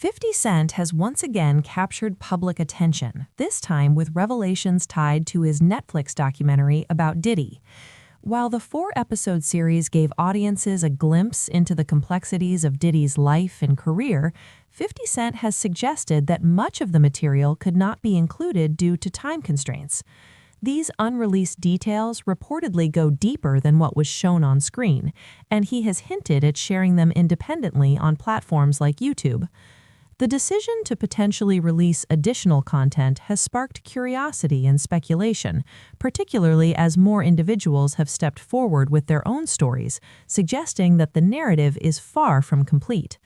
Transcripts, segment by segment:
50 Cent has once again captured public attention, this time with revelations tied to his Netflix documentary about Diddy. While the 4-episode series gave audiences a glimpse into the complexities of Diddy's life and career, 50 Cent has suggested that much of the material could not be included due to time constraints. These unreleased details reportedly go deeper than what was shown on screen, and he has hinted at sharing them independently on platforms like YouTube. The decision to potentially release additional content has sparked curiosity and speculation, particularly as more individuals have stepped forward with their own stories, suggesting that the narrative is far from complete.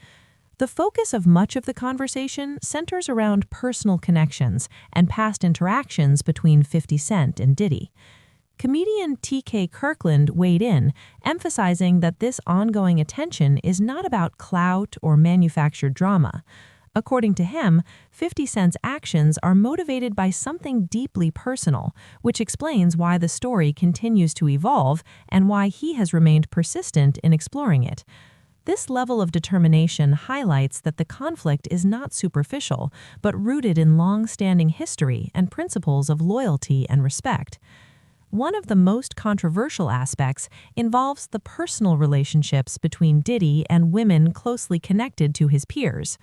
The focus of much of the conversation centers around personal connections and past interactions between 50 Cent and Diddy. Comedian T.K. Kirkland weighed in, emphasizing that this ongoing attention is not about clout or manufactured drama. According to him, 50 Cent's actions are motivated by something deeply personal, which explains why the story continues to evolve and why he has remained persistent in exploring it. This level of determination highlights that the conflict is not superficial, but rooted in long-standing history and principles of loyalty and respect. One of the most controversial aspects involves the personal relationships between Diddy and women closely connected to his peers.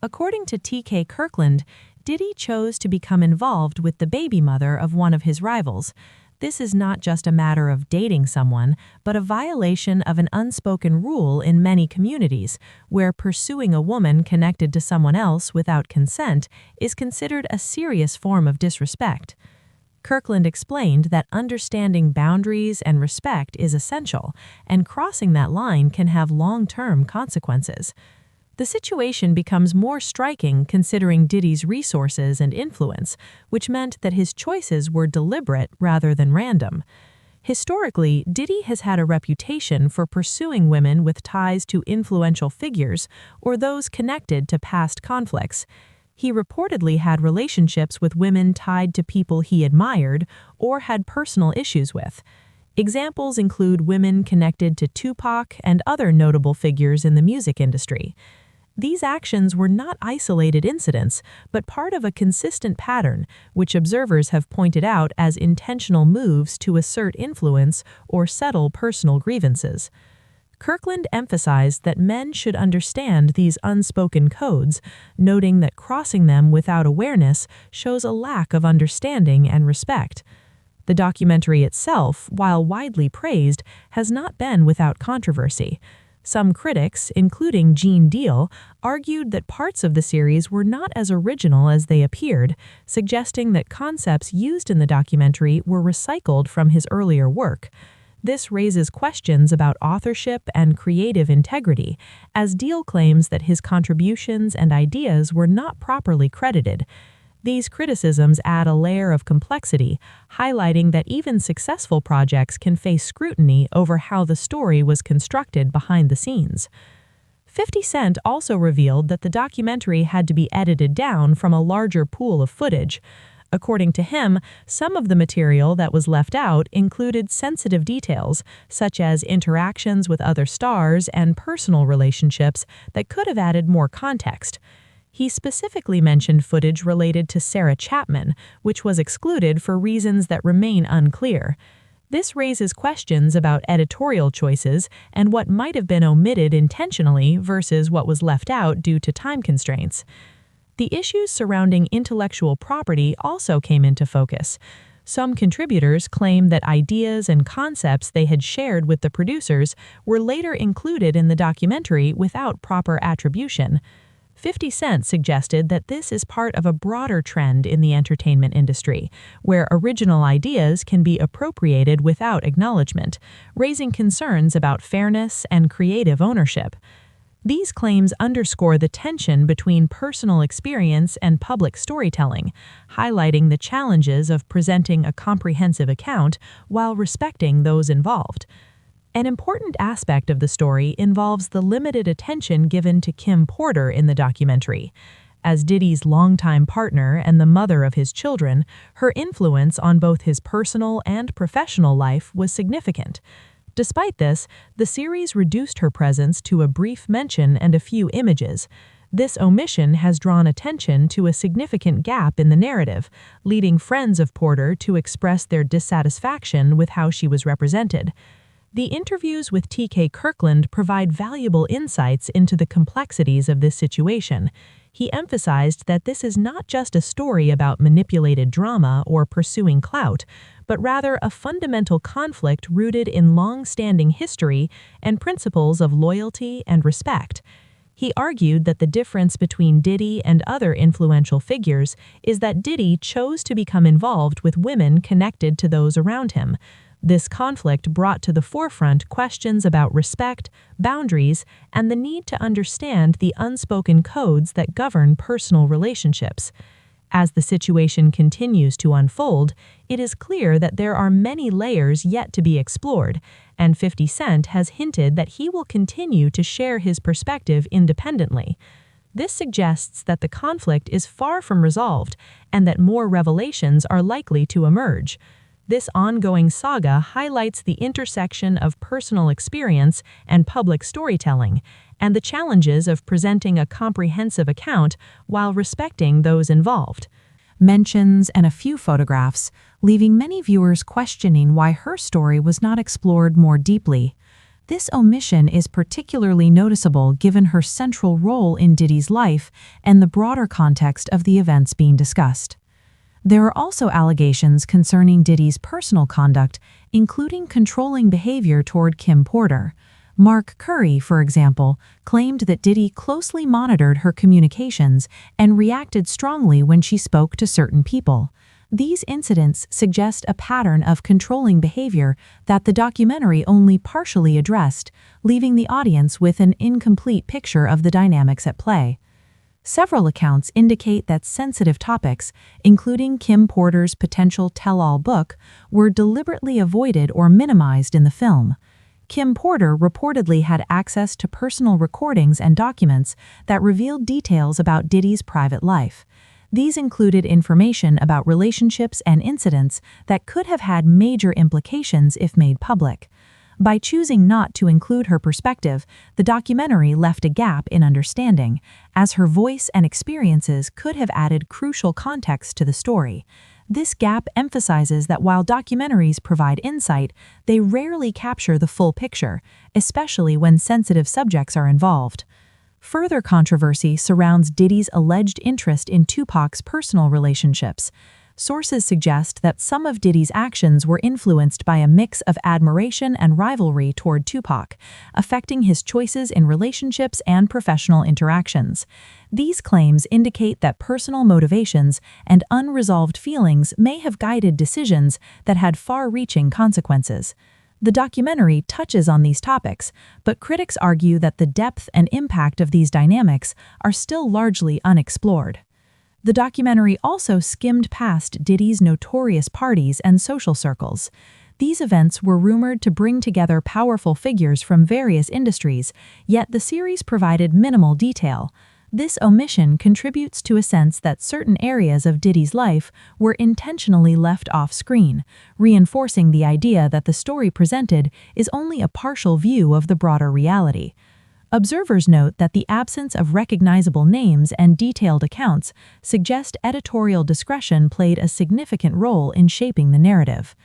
According to T.K. Kirkland, Diddy chose to become involved with the baby mother of one of his rivals. This is not just a matter of dating someone, but a violation of an unspoken rule in many communities, where pursuing a woman connected to someone else without consent is considered a serious form of disrespect. Kirkland explained that understanding boundaries and respect is essential, and crossing that line can have long-term consequences. The situation becomes more striking considering Diddy's resources and influence, which meant that his choices were deliberate rather than random. Historically, Diddy has had a reputation for pursuing women with ties to influential figures or those connected to past conflicts. He reportedly had relationships with women tied to people he admired or had personal issues with. Examples include women connected to Tupac and other notable figures in the music industry. These actions were not isolated incidents, but part of a consistent pattern, which observers have pointed out as intentional moves to assert influence or settle personal grievances. Kirkland emphasized that men should understand these unspoken codes, noting that crossing them without awareness shows a lack of understanding and respect. The documentary itself, while widely praised, has not been without controversy. Some critics, including Gene Deal, argued that parts of the series were not as original as they appeared, suggesting that concepts used in the documentary were recycled from his earlier work. This raises questions about authorship and creative integrity, as Deal claims that his contributions and ideas were not properly credited. These criticisms add a layer of complexity, highlighting that even successful projects can face scrutiny over how the story was constructed behind the scenes. 50 Cent also revealed that the documentary had to be edited down from a larger pool of footage. According to him, some of the material that was left out included sensitive details, such as interactions with other stars and personal relationships that could have added more context. He specifically mentioned footage related to Sarah Chapman, which was excluded for reasons that remain unclear. This raises questions about editorial choices and what might have been omitted intentionally versus what was left out due to time constraints. The issues surrounding intellectual property also came into focus. Some contributors claim that ideas and concepts they had shared with the producers were later included in the documentary without proper attribution. 50 Cent suggested that this is part of a broader trend in the entertainment industry, where original ideas can be appropriated without acknowledgement, raising concerns about fairness and creative ownership. These claims underscore the tension between personal experience and public storytelling, highlighting the challenges of presenting a comprehensive account while respecting those involved. An important aspect of the story involves the limited attention given to Kim Porter in the documentary. As Diddy's longtime partner and the mother of his children, her influence on both his personal and professional life was significant. Despite this, the series reduced her presence to a brief mention and a few images. This omission has drawn attention to a significant gap in the narrative, leading friends of Porter to express their dissatisfaction with how she was represented. The interviews with T.K. Kirkland provide valuable insights into the complexities of this situation. He emphasized that this is not just a story about manipulated drama or pursuing clout, but rather a fundamental conflict rooted in long-standing history and principles of loyalty and respect. He argued that the difference between Diddy and other influential figures is that Diddy chose to become involved with women connected to those around him. This conflict brought to the forefront questions about respect, boundaries, and the need to understand the unspoken codes that govern personal relationships. As the situation continues to unfold, it is clear that there are many layers yet to be explored, and 50 Cent has hinted that he will continue to share his perspective independently. This suggests that the conflict is far from resolved and that more revelations are likely to emerge. This ongoing saga highlights the intersection of personal experience and public storytelling, and the challenges of presenting a comprehensive account while respecting those involved. Mentions and a few photographs, leaving many viewers questioning why her story was not explored more deeply. This omission is particularly noticeable given her central role in Diddy's life and the broader context of the events being discussed. There are also allegations concerning Diddy's personal conduct, including controlling behavior toward Kim Porter. Mark Curry, for example, claimed that Diddy closely monitored her communications and reacted strongly when she spoke to certain people. These incidents suggest a pattern of controlling behavior that the documentary only partially addressed, leaving the audience with an incomplete picture of the dynamics at play. Several accounts indicate that sensitive topics, including Kim Porter's potential tell-all book, were deliberately avoided or minimized in the film. Kim Porter reportedly had access to personal recordings and documents that revealed details about Diddy's private life. These included information about relationships and incidents that could have had major implications if made public. By choosing not to include her perspective, the documentary left a gap in understanding, as her voice and experiences could have added crucial context to the story. This gap emphasizes that while documentaries provide insight, they rarely capture the full picture, especially when sensitive subjects are involved. Further controversy surrounds Diddy's alleged interest in Tupac's personal relationships. Sources suggest that some of Diddy's actions were influenced by a mix of admiration and rivalry toward Tupac, affecting his choices in relationships and professional interactions. These claims indicate that personal motivations and unresolved feelings may have guided decisions that had far-reaching consequences. The documentary touches on these topics, but critics argue that the depth and impact of these dynamics are still largely unexplored. The documentary also skimmed past Diddy's notorious parties and social circles. These events were rumored to bring together powerful figures from various industries, yet the series provided minimal detail. This omission contributes to a sense that certain areas of Diddy's life were intentionally left off-screen, reinforcing the idea that the story presented is only a partial view of the broader reality. Observers note that the absence of recognizable names and detailed accounts suggest editorial discretion played a significant role in shaping the narrative.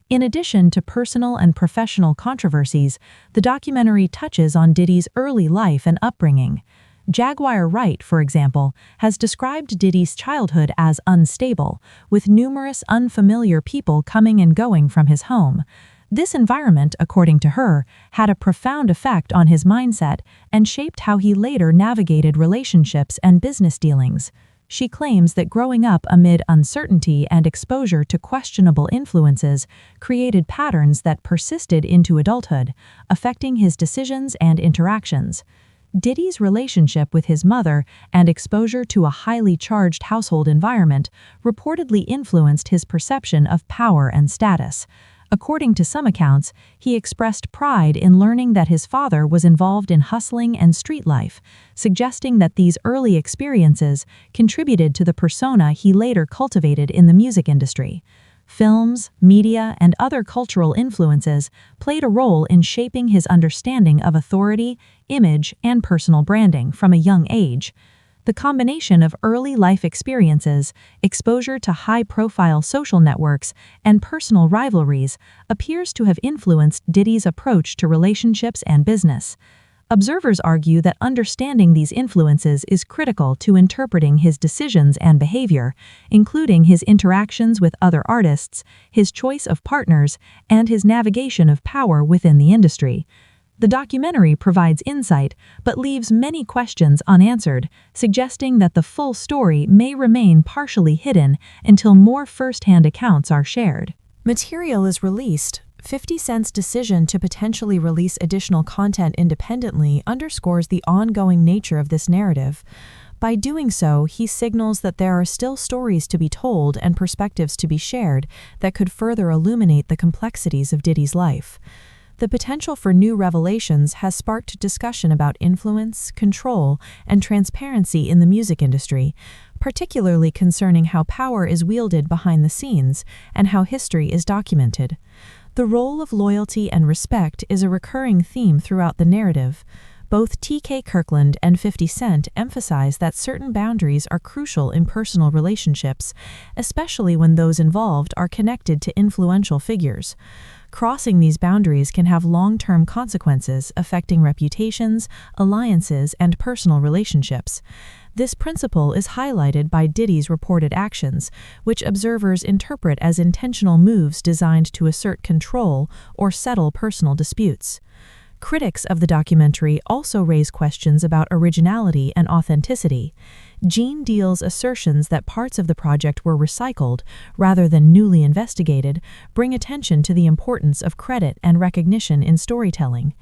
In addition to personal and professional controversies, the documentary touches on Diddy's early life and upbringing. Jaguar Wright, for example, has described Diddy's childhood as unstable, with numerous unfamiliar people coming and going from his home. This environment, according to her, had a profound effect on his mindset and shaped how he later navigated relationships and business dealings. She claims that growing up amid uncertainty and exposure to questionable influences created patterns that persisted into adulthood, affecting his decisions and interactions. Diddy's relationship with his mother and exposure to a highly charged household environment reportedly influenced his perception of power and status. According to some accounts, he expressed pride in learning that his father was involved in hustling and street life, suggesting that these early experiences contributed to the persona he later cultivated in the music industry. Films, media, and other cultural influences played a role in shaping his understanding of authority, image, and personal branding from a young age. The combination of early life experiences, exposure to high-profile social networks, and personal rivalries appears to have influenced Diddy's approach to relationships and business. Observers argue that understanding these influences is critical to interpreting his decisions and behavior, including his interactions with other artists, his choice of partners, and his navigation of power within the industry. The documentary provides insight, but leaves many questions unanswered, suggesting that the full story may remain partially hidden until more first-hand accounts are shared. Material is released. 50 Cent's decision to potentially release additional content independently underscores the ongoing nature of this narrative. By doing so, he signals that there are still stories to be told and perspectives to be shared that could further illuminate the complexities of Diddy's life. The potential for new revelations has sparked discussion about influence, control, and transparency in the music industry, particularly concerning how power is wielded behind the scenes and how history is documented. The role of loyalty and respect is a recurring theme throughout the narrative. Both T.K. Kirkland and 50 Cent emphasize that certain boundaries are crucial in personal relationships, especially when those involved are connected to influential figures. Crossing these boundaries can have long-term consequences affecting reputations, alliances, and personal relationships. This principle is highlighted by Diddy's reported actions, which observers interpret as intentional moves designed to assert control or settle personal disputes. Critics of the documentary also raise questions about originality and authenticity. Gene Deal's assertions that parts of the project were recycled rather than newly investigated bring attention to the importance of credit and recognition in storytelling.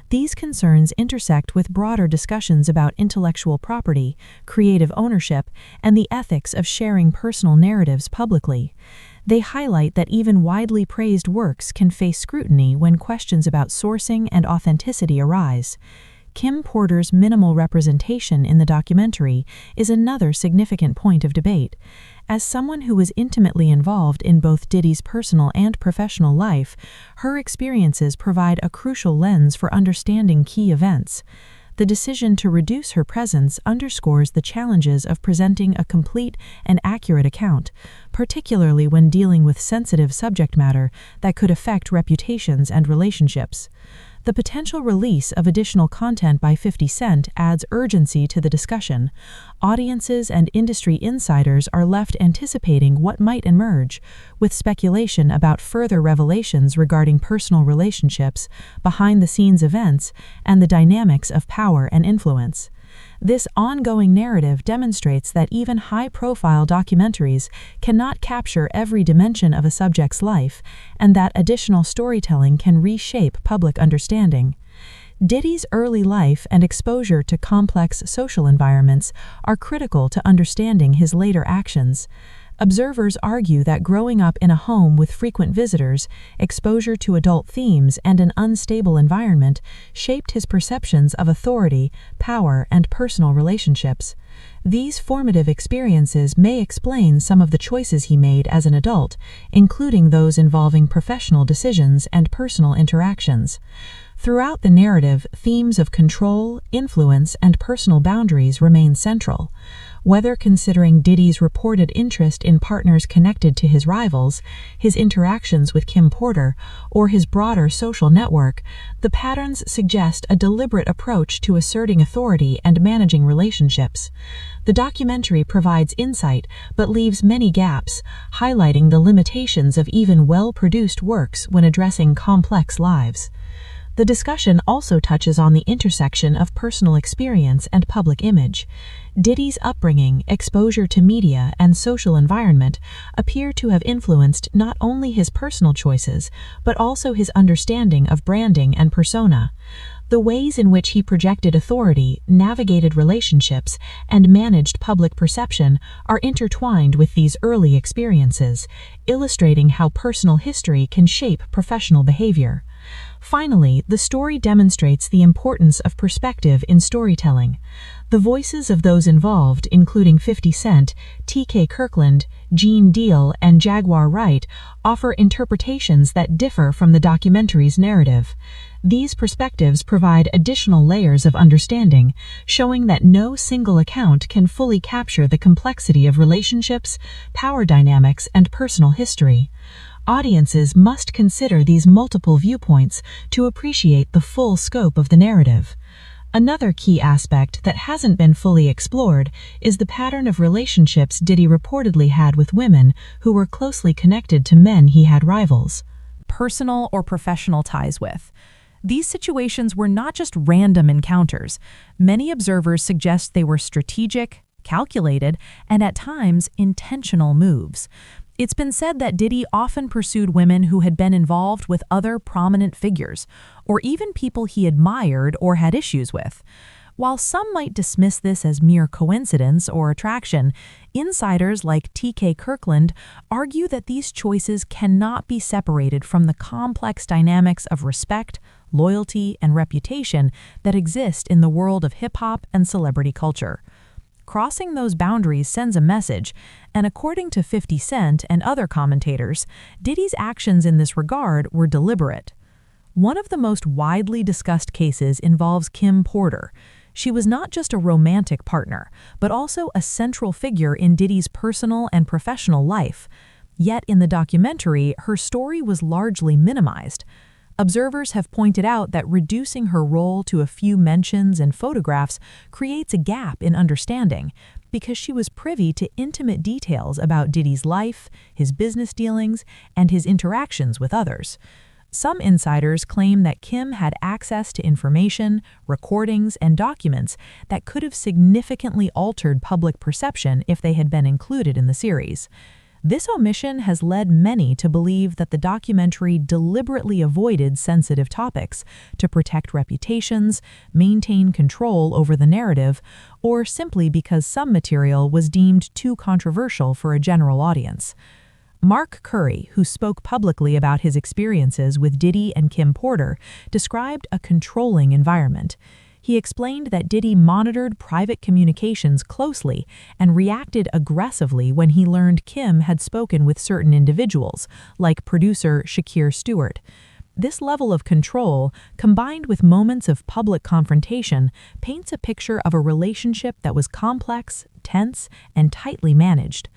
These concerns intersect with broader discussions about intellectual property, creative ownership, and the ethics of sharing personal narratives publicly. They highlight that even widely praised works can face scrutiny when questions about sourcing and authenticity arise. Kim Porter's minimal representation in the documentary is another significant point of debate. As someone who was intimately involved in both Diddy's personal and professional life, her experiences provide a crucial lens for understanding key events. The decision to reduce her presence underscores the challenges of presenting a complete and accurate account, particularly when dealing with sensitive subject matter that could affect reputations and relationships. The potential release of additional content by 50 Cent adds urgency to the discussion. Audiences and industry insiders are left anticipating what might emerge, with speculation about further revelations regarding personal relationships, behind-the-scenes events, and the dynamics of power and influence. This ongoing narrative demonstrates that even high-profile documentaries cannot capture every dimension of a subject's life, and that additional storytelling can reshape public understanding. Diddy's early life and exposure to complex social environments are critical to understanding his later actions. Observers argue that growing up in a home with frequent visitors, exposure to adult themes, and an unstable environment shaped his perceptions of authority, power, and personal relationships. These formative experiences may explain some of the choices he made as an adult, including those involving professional decisions and personal interactions. Throughout the narrative, themes of control, influence, and personal boundaries remain central. Whether considering Diddy's reported interest in partners connected to his rivals, his interactions with Kim Porter, or his broader social network, the patterns suggest a deliberate approach to asserting authority and managing relationships. The documentary provides insight but leaves many gaps, highlighting the limitations of even well-produced works when addressing complex lives. The discussion also touches on the intersection of personal experience and public image. Diddy's upbringing, exposure to media, and social environment appear to have influenced not only his personal choices, but also his understanding of branding and persona. The ways in which he projected authority, navigated relationships, and managed public perception are intertwined with these early experiences, illustrating how personal history can shape professional behavior. Finally, the story demonstrates the importance of perspective in storytelling. The voices of those involved, including 50 Cent, T.K. Kirkland, Gene Deal, and Jaguar Wright, offer interpretations that differ from the documentary's narrative. These perspectives provide additional layers of understanding, showing that no single account can fully capture the complexity of relationships, power dynamics, and personal history. Audiences must consider these multiple viewpoints to appreciate the full scope of the narrative. Another key aspect that hasn't been fully explored is the pattern of relationships Diddy reportedly had with women who were closely connected to men he had rivals. Personal or professional ties with. These situations were not just random encounters. Many observers suggest they were strategic, calculated, and at times intentional moves. It's been said that Diddy often pursued women who had been involved with other prominent figures, or even people he admired or had issues with. While some might dismiss this as mere coincidence or attraction, insiders like T.K. Kirkland argue that these choices cannot be separated from the complex dynamics of respect, loyalty, and reputation that exist in the world of hip-hop and celebrity culture. Crossing those boundaries sends a message, and according to 50 Cent and other commentators, Diddy's actions in this regard were deliberate. One of the most widely discussed cases involves Kim Porter. She was not just a romantic partner, but also a central figure in Diddy's personal and professional life. Yet in the documentary, her story was largely minimized. Observers have pointed out that reducing her role to a few mentions and photographs creates a gap in understanding, because she was privy to intimate details about Diddy's life, his business dealings, and his interactions with others. Some insiders claim that Kim had access to information, recordings, and documents that could have significantly altered public perception if they had been included in the series. This omission has led many to believe that the documentary deliberately avoided sensitive topics to protect reputations, maintain control over the narrative, or simply because some material was deemed too controversial for a general audience. Mark Curry, who spoke publicly about his experiences with Diddy and Kim Porter, described a controlling environment. He explained that Diddy monitored private communications closely and reacted aggressively when he learned Kim had spoken with certain individuals, like producer Shakir Stewart. This level of control, combined with moments of public confrontation, paints a picture of a relationship that was complex, tense, and tightly managed.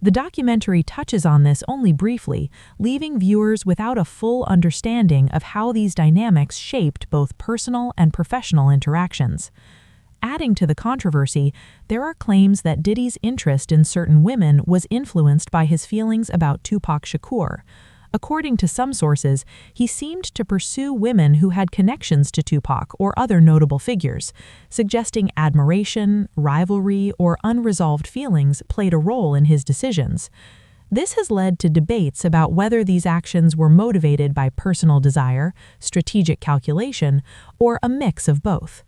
The documentary touches on this only briefly, leaving viewers without a full understanding of how these dynamics shaped both personal and professional interactions. Adding to the controversy, there are claims that Diddy's interest in certain women was influenced by his feelings about Tupac Shakur. According to some sources, he seemed to pursue women who had connections to Tupac or other notable figures, suggesting admiration, rivalry, or unresolved feelings played a role in his decisions. This has led to debates about whether these actions were motivated by personal desire, strategic calculation, or a mix of both.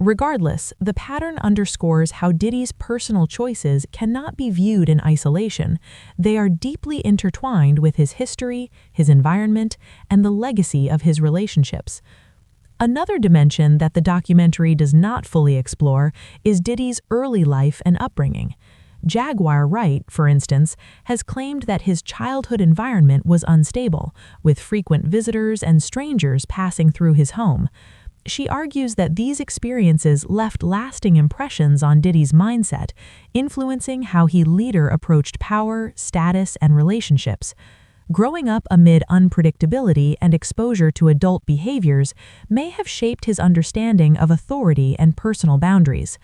Regardless, the pattern underscores how Diddy's personal choices cannot be viewed in isolation. They are deeply intertwined with his history, his environment, and the legacy of his relationships. Another dimension that the documentary does not fully explore is Diddy's early life and upbringing. Jaguar Wright, for instance, has claimed that his childhood environment was unstable, with frequent visitors and strangers passing through his home. She argues that these experiences left lasting impressions on Diddy's mindset, influencing how he later approached power, status, and relationships. Growing up amid unpredictability and exposure to adult behaviors may have shaped his understanding of authority and personal boundaries.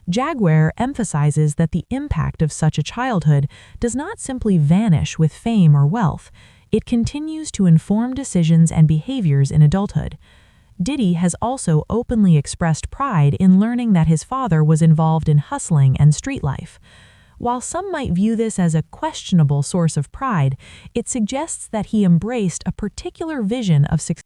Jaguar emphasizes that the impact of such a childhood does not simply vanish with fame or wealth. It continues to inform decisions and behaviors in adulthood. Diddy has also openly expressed pride in learning that his father was involved in hustling and street life. While some might view this as a questionable source of pride, it suggests that he embraced a particular vision of success.